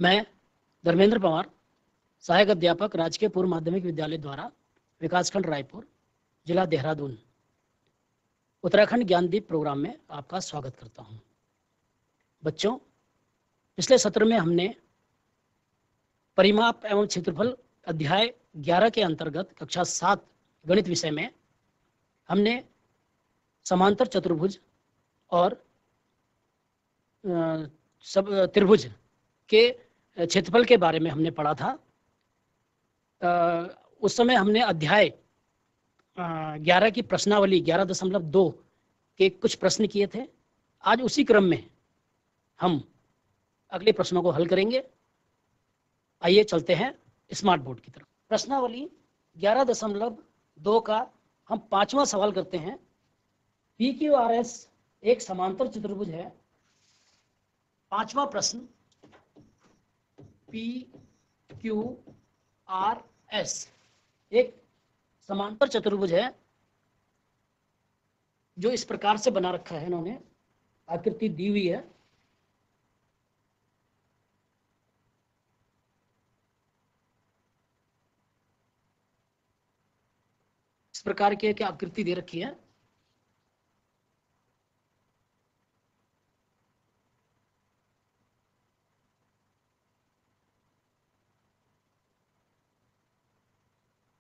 मैं धर्मेंद्र पवार, सहायक अध्यापक, राजकीय पूर्व माध्यमिक विद्यालय द्वारा, विकासखंड रायपुर, जिला देहरादून, उत्तराखंड ज्ञानदीप प्रोग्राम में आपका स्वागत करता हूं। बच्चों, पिछले सत्र में हमने परिमाप एवं क्षेत्रफल अध्याय 11 के अंतर्गत कक्षा 7 गणित विषय में हमने समांतर चतुर्भुज और त्रिभुज के क्षेत्रफल के बारे में हमने पढ़ा था। उस समय हमने अध्याय 11 की प्रश्नावली 11.2 के कुछ प्रश्न किए थे। आज उसी क्रम में हम अगले प्रश्नों को हल करेंगे। आइए चलते हैं स्मार्ट बोर्ड की तरफ। प्रश्नावली 11.2 का हम 5वां सवाल करते हैं। PQRS एक समांतर चतुर्भुज है। 5वां प्रश्न, PQRS एक समांतर चतुर्भुज है जो इस प्रकार से बना रखा है। इन्होंने आकृति दी हुई है। इस प्रकार की क्या आकृति दे रखी है।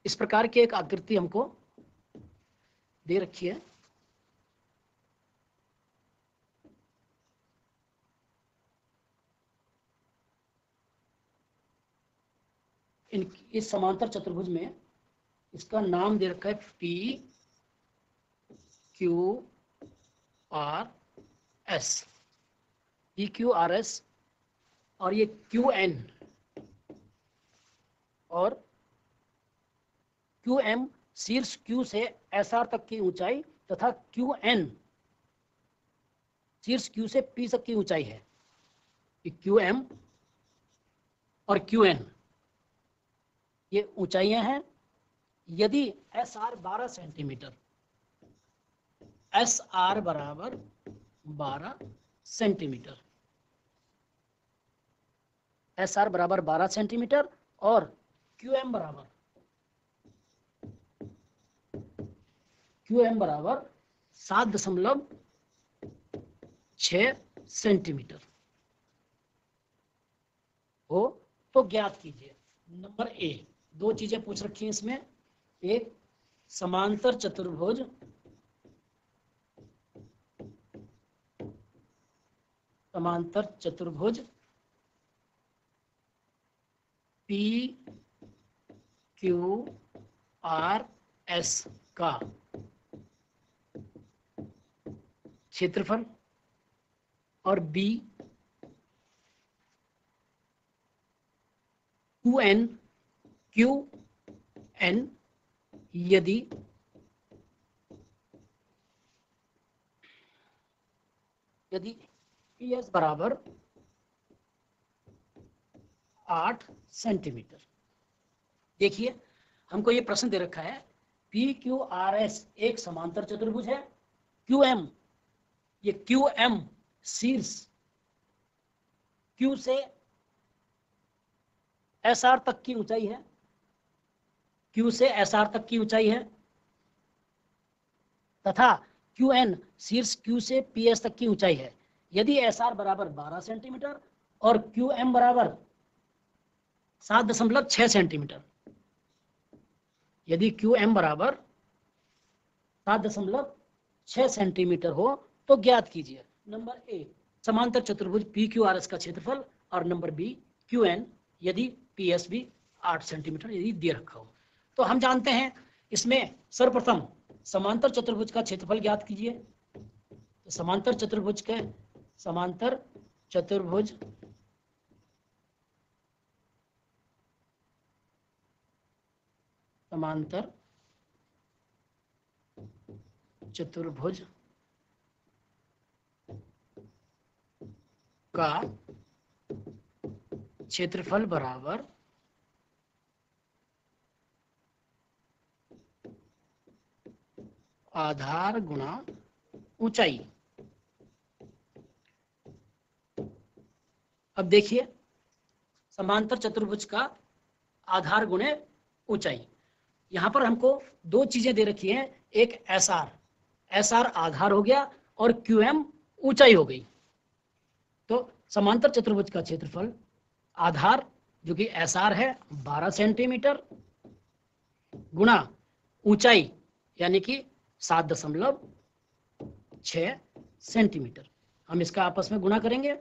इस प्रकार की एक आकृति हमको दे रखी है। इस समांतर चतुर्भुज में इसका नाम दे रखा है PQRS। PQRS और ये QN और QM शीर्ष Q से SR तक की ऊंचाई तथा QN शीर्ष Q से P तक की ऊंचाई है। QM और QN ये ऊंचाइयां हैं। यदि SR 12 सेंटीमीटर, SR बराबर 12 सेंटीमीटर, SR बराबर 12 सेंटीमीटर और QM बराबर 7.6 सेंटीमीटर हो तो ज्ञात कीजिए। नंबर ए, दो चीजें पूछ रखी हैं इसमें। एक, समांतर चतुर्भुज PQRS का क्षेत्रफल, और बी, QN यदि PS बराबर 8 सेंटीमीटर। देखिए, हमको ये प्रश्न दे रखा है PQRS एक समांतर चतुर्भुज है। QM, ये QM शीर्ष Q से SR तक की ऊंचाई है। Q से SR तक की ऊंचाई है तथा QN शीर्ष Q से PS तक की ऊंचाई है। यदि SR बराबर 12 सेंटीमीटर और QM बराबर 7.6 सेंटीमीटर, यदि QM बराबर 7.6 सेंटीमीटर हो तो ज्ञात कीजिए। नंबर ए, समांतर चतुर्भुज PQRS का क्षेत्रफल, और नंबर बी, QN यदि PS भी 8 सेंटीमीटर यदि दे रखा हो। तो हम जानते हैं इसमें सर्वप्रथम समांतर चतुर्भुज का क्षेत्रफल ज्ञात कीजिए। तो समांतर चतुर्भुज का क्षेत्रफल बराबर आधार गुणा ऊंचाई। अब देखिए, समांतर चतुर्भुज का आधार गुणे ऊंचाई। यहां पर हमको दो चीजें दे रखी हैं, एक एस आर आधार हो गया और क्यू एम ऊंचाई हो गई। तो समांतर चतुर्भुज का क्षेत्रफल आधार जो कि एस आर है 12 सेंटीमीटर गुणा ऊंचाई यानी कि 7.6 सेंटीमीटर। हम इसका आपस में गुणा करेंगे,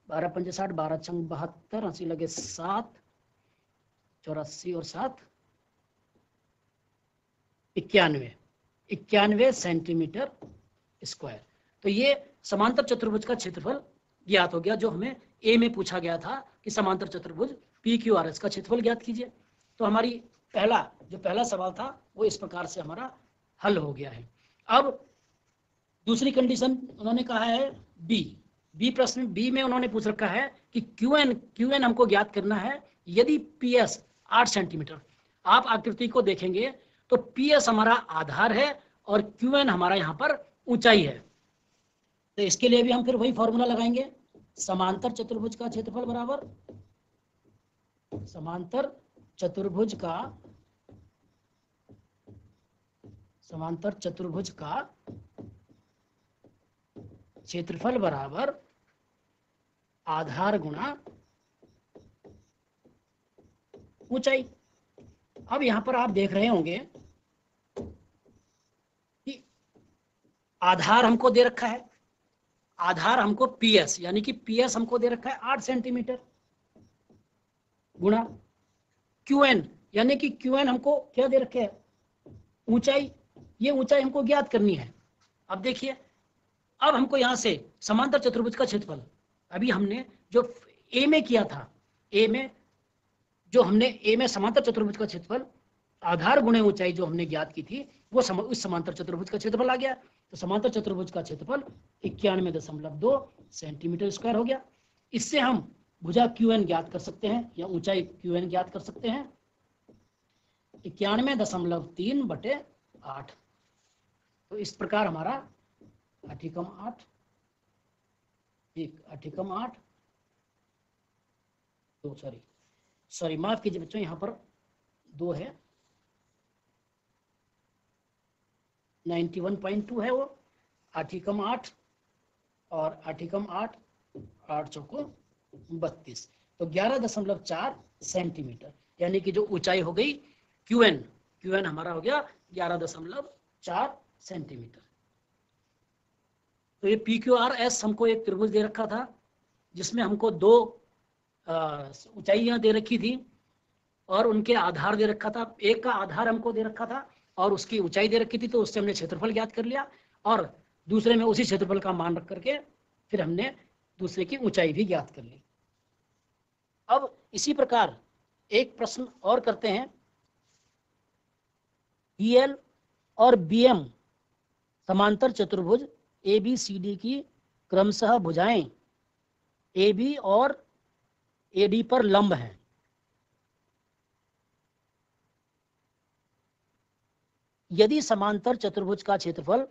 12 पंजे 60, 12 छंग 72, 80 लगे 7, 84 और 7 91 सेंटीमीटर स्क्वायर। तो ये समांतर चतुर्भुज का क्षेत्रफल ज्ञात हो गया, जो हमें ए में पूछा गया था कि समांतर चतुर्भुज पी क्यू आर एस का क्षेत्रफल ज्ञात कीजिए। तो हमारी पहला सवाल था वो इस प्रकार से हमारा हल हो गया है। अब दूसरी कंडीशन उन्होंने कहा है बी प्रश्न बी में उन्होंने पूछ रखा है कि क्यू एन हमको ज्ञात करना है यदि पी एस 8 सेंटीमीटर। आप आकृति को देखेंगे तो पी एस हमारा आधार है और क्यू एन हमारा यहाँ पर ऊंचाई है। तो इसके लिए भी हम फिर वही फॉर्मूला लगाएंगे, समांतर चतुर्भुज का क्षेत्रफल बराबर समांतर चतुर्भुज का क्षेत्रफल बराबर आधार गुणा ऊंचाई। अब यहां पर आप देख रहे होंगे कि आधार हमको दे रखा है, आधार हमको पीएस यानी कि पीएस हमको दे रखा है 8 सेंटीमीटर गुणा क्यूएन यानी कि क्यूएन हमको क्या दे रखे है, ऊंचाई। ये ऊंचाई हमको ज्ञात करनी है। अब देखिए, अब हमको यहां से समांतर चतुर्भुज का क्षेत्रफल अभी हमने जो ए में किया था, ए में समांतर चतुर्भुज का क्षेत्रफल आधार गुणे ऊंचाई जो हमने ज्ञात की थी वो उस समांतर चतुर्भुज का क्षेत्रफल आ गया। तो समांतर चतुर्भुज का क्षेत्रफल 91.2 सेंटीमीटर स्क्वायर हो गया। इससे हम भुजा क्यूएन ज्ञात कर सकते हैं या ऊंचाई क्यूएन ज्ञात कर सकते हैं 91.3/8। तो इस प्रकार हमारा 8 सॉरी माफ कीजिए बच्चों, यहाँ पर 2 है, 91.2 है वो, 8 और 8 चौको 32, तो 11.4 सेंटीमीटर यानी कि जो ऊंचाई हो गई क्यूएन हमारा हो गया 11.4 सेंटीमीटर। तो ये पी क्यू आर एस हमको एक त्रिभुज दे रखा था जिसमें हमको 2 ऊंचाइयां दे रखी थी और उनके आधार दे रखा था। एक का आधार हमको दे रखा था और उसकी ऊंचाई दे रखी थी, तो उससे हमने क्षेत्रफल ज्ञात कर लिया और दूसरे में उसी क्षेत्रफल का मान रख करके फिर हमने दूसरे की ऊंचाई भी ज्ञात कर ली। अब इसी प्रकार एक प्रश्न और करते हैं, डीएल और बीएम समांतर चतुर्भुज ABCD की क्रमशः भुजाएं AB और AD पर लंब हैं। यदि समांतर चतुर्भुज का क्षेत्रफल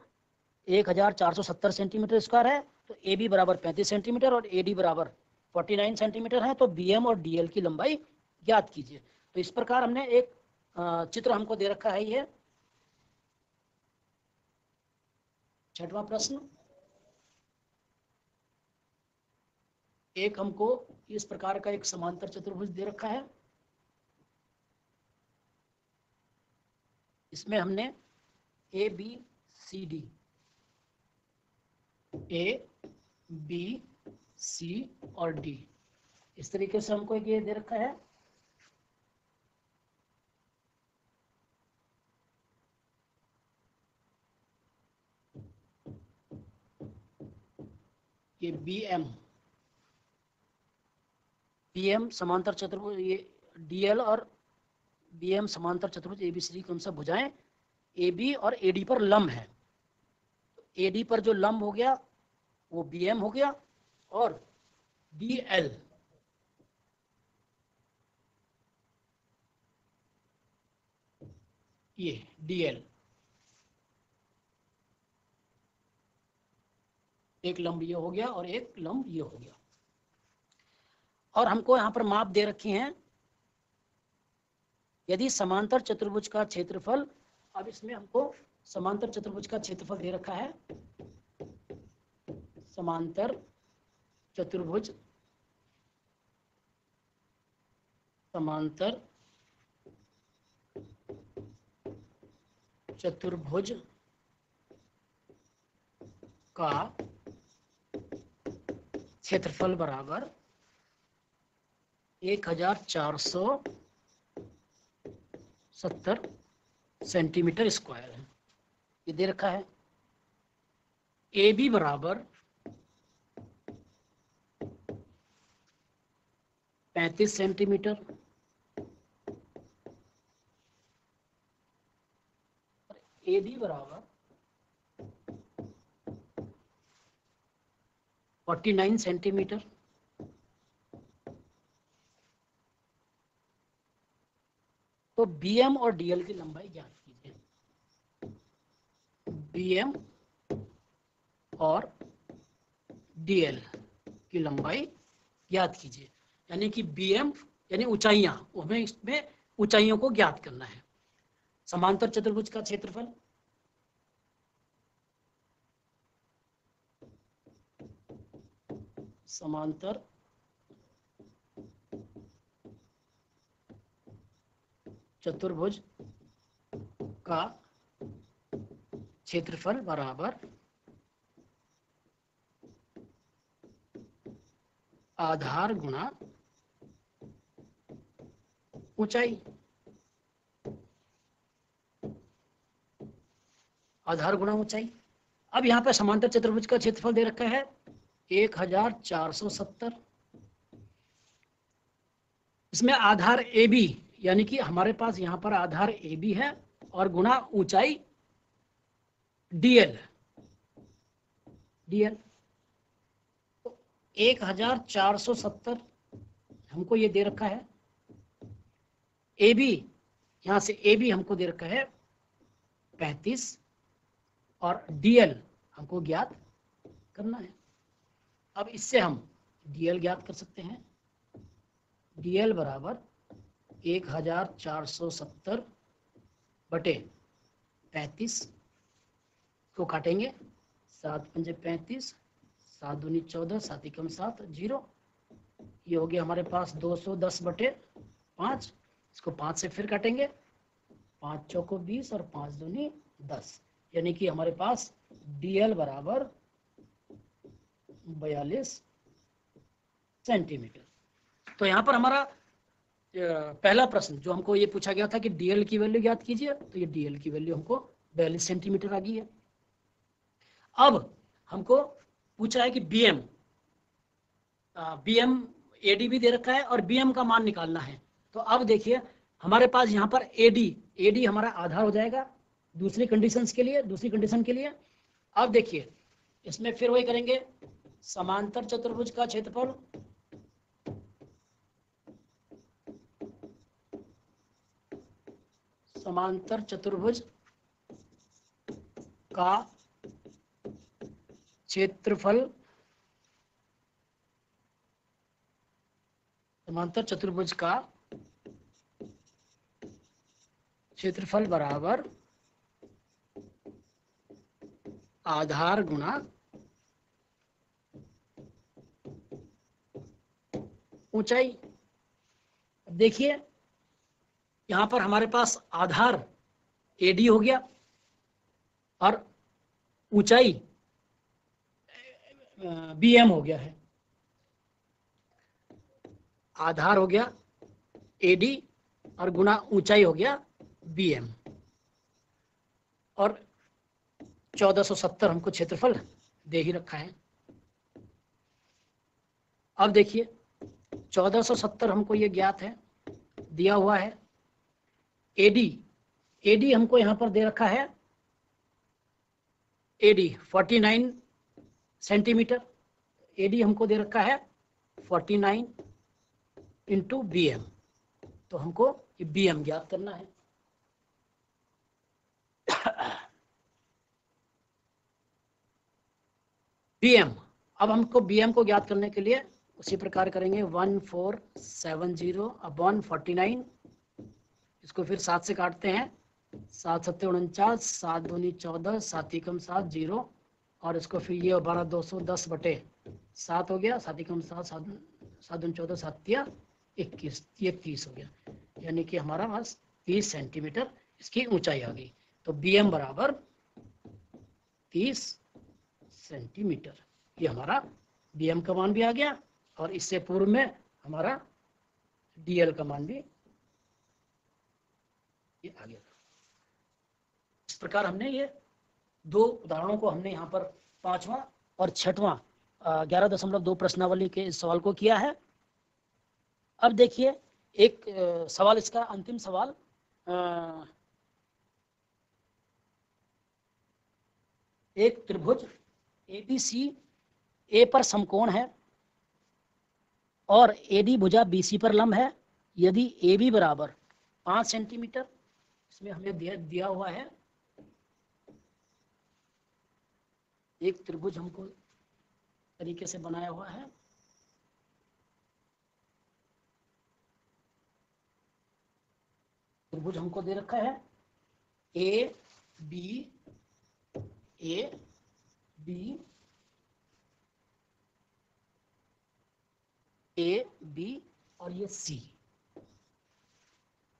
1470 सेंटीमीटर स्क्वायर है तो AB बराबर 35 सेंटीमीटर और AD बराबर 49 सेंटीमीटर है, तो BM और DL की लंबाई ज्ञात कीजिए। तो इस प्रकार हमने एक चित्र हमको दे रखा है। ये 6वां प्रश्न, एक हमको इस प्रकार का एक समांतर चतुर्भुज दे रखा है, इसमें हमने ABCD और D इस तरीके से हमको ये दे रखा है। ये BM समांतर चतुर्भुज, ये DL और BM समांतर चतुर्भुज ABCD कौन सा भुजाएं AB और AD पर लंब है। AD पर जो लंब हो गया वो BM हो गया और DL ये DL एक लंब ये हो गया और एक लंब ये हो गया। और हमको यहाँ पर माप दे रखी हैं। यदि समांतर चतुर्भुज का क्षेत्रफल, अब इसमें हमको समांतर चतुर्भुज का क्षेत्रफल दे रखा है। समांतर चतुर्भुज, समांतर चतुर्भुज का क्षेत्रफल बराबर 1470 सेंटीमीटर स्क्वायर है, ये दे रखा है। ए बी बराबर 35 सेंटीमीटर, ए डी बराबर 49 सेंटीमीटर। तो बीएम और डीएल की लंबाई ज्ञात कीजिए। बीएम और डीएल की लंबाई ज्ञात कीजिए, यानी कि बीएम यानी ऊंचाइयां, हमें इसमें ऊंचाइयों को ज्ञात करना है। समांतर चतुर्भुज का क्षेत्रफल, समांतर चतुर्भुज का क्षेत्रफल बराबर आधार गुणा ऊंचाई, आधार गुणा ऊंचाई। अब यहाँ पे समांतर चतुर्भुज का क्षेत्रफल दे रखा है 1470। इसमें आधार ए बी, यानी कि हमारे पास यहाँ पर आधार ए बी है और गुणा ऊंचाई डीएल, डीएल। तो 1470 हमको ये दे रखा है। ए बी, यहाँ से ए बी हमको दे रखा है 35 और डीएल हमको ज्ञात करना है। अब इससे हम डीएल ज्ञात कर सकते हैं। डीएल बराबर 1470 बटे 35 को काटेंगे, 7 पंजे 35, 7 दूनी 14, 7 एकम 7, 0। ये हो गया हमारे पास 210 बटे 5। इसको 5 से फिर काटेंगे, 5 चौको 20 और 5 दूनी 10, यानी कि हमारे पास डीएल बराबर 42 सेंटीमीटर। तो यहाँ पर हमारा पहला प्रश्न जो हमको ये पूछा गया था कि डीएल की वैल्यू ज्ञात कीजिए, तो ये डीएल की वैल्यू हमको 42 सेंटीमीटर आ गई है। अब हमको पूछा है कि बीएम, बीएम एडी भी दे रखा है और बीएम का मान निकालना है। तो अब देखिए हमारे पास यहाँ पर एडी, एडी हमारा आधार हो जाएगा दूसरी कंडीशन के लिए। अब देखिए इसमें फिर वही करेंगे, समांतर चतुर्भुज का क्षेत्रफल समांतर चतुर्भुज का क्षेत्रफल, समांतर चतुर्भुज का क्षेत्रफल बराबर आधार गुणा ऊंचाई। देखिए यहां पर हमारे पास आधार एडी हो गया और ऊंचाई बीएम हो गया है। आधार हो गया एडी और गुणा ऊंचाई हो गया बीएम, और 1470 हमको क्षेत्रफल दे ही रखा है। अब देखिए 1470 हमको ये ज्ञात है, दिया हुआ है। एडी, एडी हमको यहां पर दे रखा है, एडी 49 सेंटीमीटर, एडी हमको दे रखा है 49 इंटू बीएम, तो हमको ये बीएम ज्ञात करना है। बीएम, अब हमको बीएम को ज्ञात करने के लिए उसी प्रकार करेंगे 1470 अपॉन 49, इसको फिर 7 से काटते हैं, 7 सत्ते 49, 7 दूनी 14, 7 एकम 7 0, और इसको फिर ये 12,210 बटे 7 हो गया, 7 एकम 7, 7 दूनी 14, 7 तिया 21, ये 30 हो गया, यानी कि हमारा पास 30 सेंटीमीटर इसकी ऊंचाई आ गई। तो BM बराबर 30 सेंटीमीटर, ये हमारा BM का मान भी आ गया, और इससे पूर्व में हमारा DL का मान भी ये आ गया। इस प्रकार हमने ये दो उदाहरणों को हमने यहाँ पर 5वां और 6वां 11.2 प्रश्नावली के इस सवाल को किया है। अब देखिए एक सवाल, इसका अंतिम सवाल, एक त्रिभुज ABC A पर समकोण है और AD भुजा BC पर लंब है। यदि AB बराबर 5 सेंटीमीटर, इसमें हमें दिया हुआ है एक त्रिभुज हमको तरीके से बनाया हुआ है, त्रिभुज हमको दे रखा है A B A B और ये C,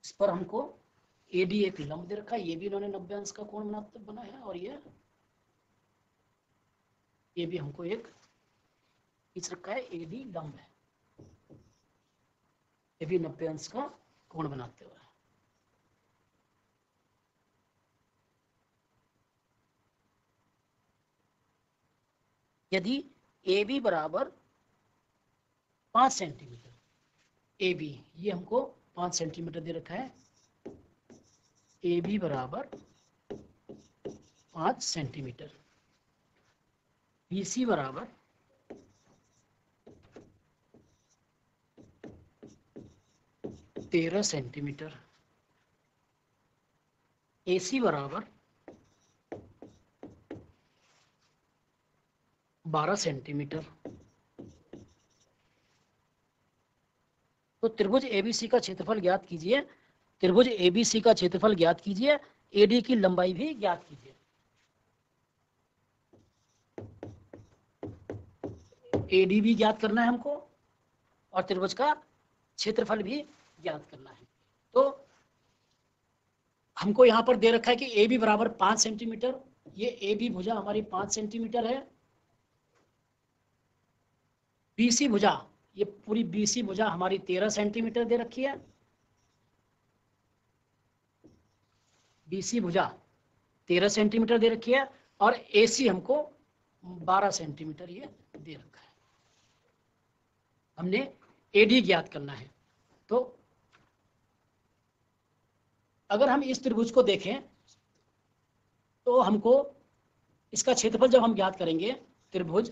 इस पर हमको AD एक लंब दे रखा है, ये भी इन्होंने 90 अंश का कोण बना है, और ये भी हमको एक खींच रखा है, AD लंब है, ये भी 90 अंश का कोण बनाते हुए। यदि AB बराबर 5 सेंटीमीटर, AB ये हमको 5 सेंटीमीटर दे रखा है, AB बराबर 5 सेंटीमीटर, BC बराबर 13 सेंटीमीटर, AC बराबर 12 सेंटीमीटर। तो त्रिभुज ABC का क्षेत्रफल ज्ञात कीजिए, त्रिभुज ABC का क्षेत्रफल ज्ञात कीजिए, AD की लंबाई भी ज्ञात कीजिए। AD भी ज्ञात करना है हमको और त्रिभुज का क्षेत्रफल भी ज्ञात करना है। तो हमको यहाँ पर दे रखा है कि AB बराबर 5 सेंटीमीटर, ये AB भुजा हमारी 5 सेंटीमीटर है, BC भुजा, ये पूरी BC भुजा हमारी 13 सेंटीमीटर दे रखी है, BC भुजा 13 सेंटीमीटर दे रखी है, और AC हमको 12 सेंटीमीटर ये दे रखा है। हमने AD ज्ञात करना है। तो अगर हम इस त्रिभुज को देखें तो हमको इसका क्षेत्रफल जब हम ज्ञात करेंगे, त्रिभुज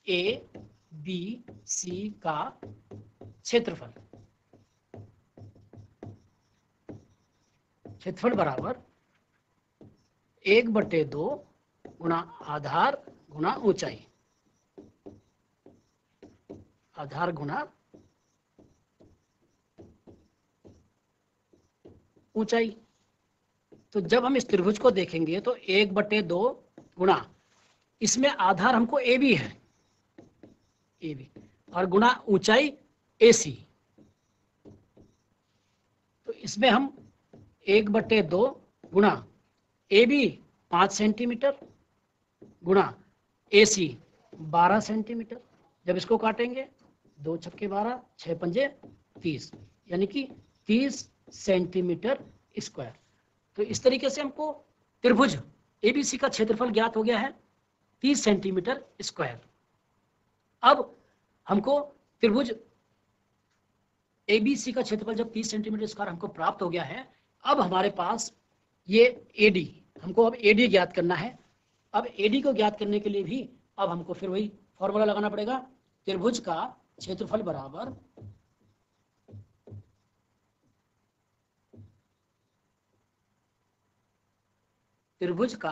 ABC का क्षेत्रफल बराबर 1/2 गुणा आधार गुणा ऊंचाई, आधार गुणा ऊंचाई। तो जब हम इस त्रिभुज को देखेंगे तो 1/2 गुणा, इसमें आधार हमको AB है, AB, और गुणा ऊंचाई AC। तो इसमें हम 1/2 गुणा AB 5 सेंटीमीटर गुणा AC 12 सेंटीमीटर, जब इसको काटेंगे 2 छक्के 12, 6 पंजे 30, यानी कि 30 सेंटीमीटर स्क्वायर। तो इस तरीके से हमको त्रिभुज ABC का क्षेत्रफल ज्ञात हो गया है 30 सेंटीमीटर स्क्वायर। अब हमको त्रिभुज ABC का क्षेत्रफल जब 30 सेंटीमीटर स्क्वायर हमको प्राप्त हो गया है, अब हमारे पास ये AD, हमको अब AD ज्ञात करना है। अब AD को ज्ञात करने के लिए भी अब हमको फिर वही फॉर्मूला लगाना पड़ेगा, त्रिभुज का क्षेत्रफल बराबर त्रिभुज का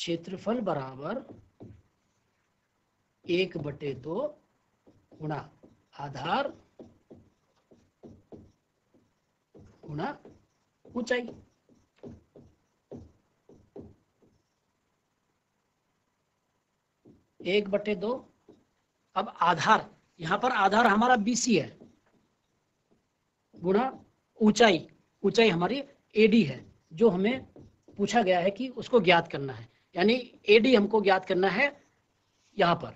क्षेत्रफल बराबर 1/2 गुणा आधार गुणा ऊंचाई। एक बटे दो। अब आधार, यहां पर आधार हमारा BC है, गुणा ऊंचाई, ऊंचाई हमारी AD है, जो हमें पूछा गया है कि उसको ज्ञात करना है, यानी AD हमको ज्ञात करना है। यहां पर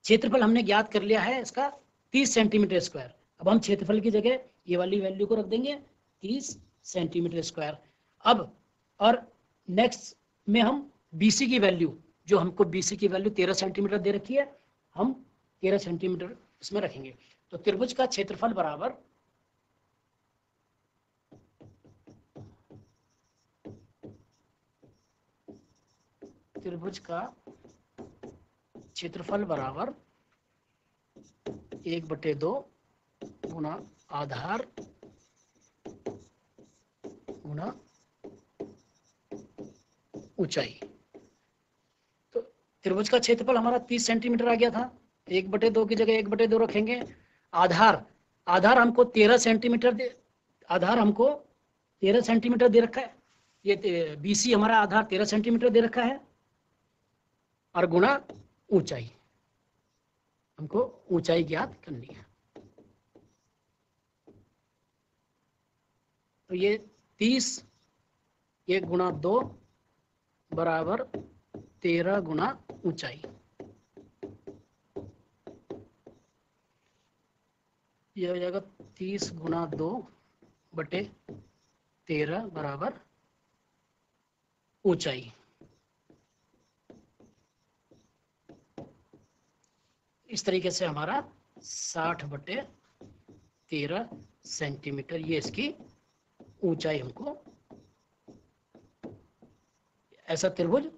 क्षेत्रफल हमने ज्ञात कर लिया है इसका 30 सेंटीमीटर स्क्वायर। अब हम क्षेत्रफल की जगह ये वाली वैल्यू को रख देंगे 30 सेंटीमीटर स्क्वायर। अब और नेक्स्ट में हम BC की वैल्यू, जो हमको BC की वैल्यू 13 सेंटीमीटर दे रखी है, हम 13 सेंटीमीटर इसमें रखेंगे। तो त्रिभुज का क्षेत्रफल बराबर क्षेत्रफल बराबर 1/2 गुणा आधार गुणा ऊंचाई। तो त्रिभुज का क्षेत्रफल हमारा 30 सेंटीमीटर आ गया था, 1/2 की जगह 1/2 रखेंगे। आधार हमको 13 सेंटीमीटर दे रखा है। ये BC हमारा आधार 13 सेंटीमीटर दे रखा है, और गुणा ऊंचाई, हमको ऊंचाई ज्ञात करनी है। तो ये 30 ये गुणा 2 बराबर 13 गुणा ऊंचाई। ये हो जाएगा 30 गुणा 2 बटे 13 बराबर ऊंचाई। इस तरीके से हमारा 60/13 सेंटीमीटर ये इसकी ऊंचाई हमको, ऐसा त्रिभुज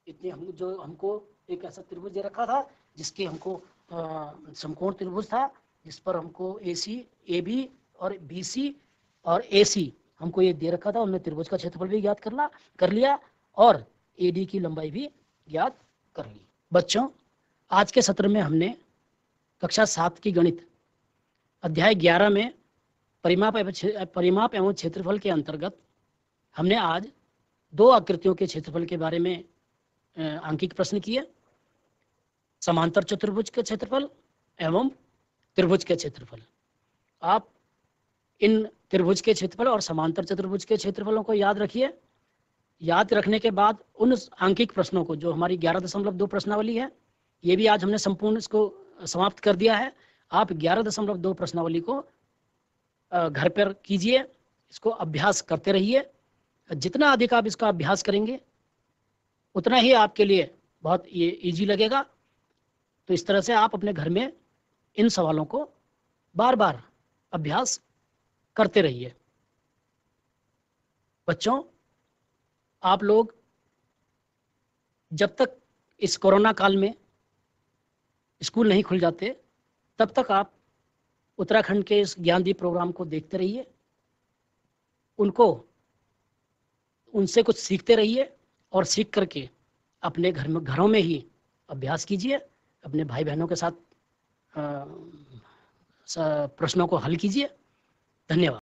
इतने हमको एक ऐसा त्रिभुज दे रखा था जिसके हमको समकोण त्रिभुज था, जिस पर हमको AC AB और BC और AC हमको ये दे रखा था। हमने त्रिभुज का क्षेत्रफल भी ज्ञात कर लिया और AD की लंबाई भी ज्ञात कर ली। बच्चों, आज के सत्र में हमने कक्षा 7 की गणित अध्याय 11 में परिमाप एवं क्षेत्रफल के अंतर्गत हमने आज 2 आकृतियों के क्षेत्रफल के बारे में आंकिक प्रश्न किए, समांतर चतुर्भुज के क्षेत्रफल एवं त्रिभुज के क्षेत्रफल। आप इन त्रिभुज के क्षेत्रफल और समांतर चतुर्भुज के क्षेत्रफलों को याद रखिए। याद रखने के बाद उन आंकिक प्रश्नों को, जो हमारी 11.2 प्रश्नावली है, ये भी आज हमने संपूर्ण इसको समाप्त कर दिया है। आप 11.2 प्रश्नावली को घर पर कीजिए, इसको अभ्यास करते रहिए। जितना अधिक आप इसका अभ्यास करेंगे उतना ही आपके लिए बहुत ये इजी लगेगा। तो इस तरह से आप अपने घर में इन सवालों को बार बार अभ्यास करते रहिए। बच्चों, आप लोग जब तक इस कोरोना काल में स्कूल नहीं खुल जाते तब तक आप उत्तराखंड के इस ज्ञानदीप प्रोग्राम को देखते रहिए, उनसे कुछ सीखते रहिए और सीख करके अपने घरों में ही अभ्यास कीजिए। अपने भाई बहनों के साथ प्रश्नों को हल कीजिए। धन्यवाद।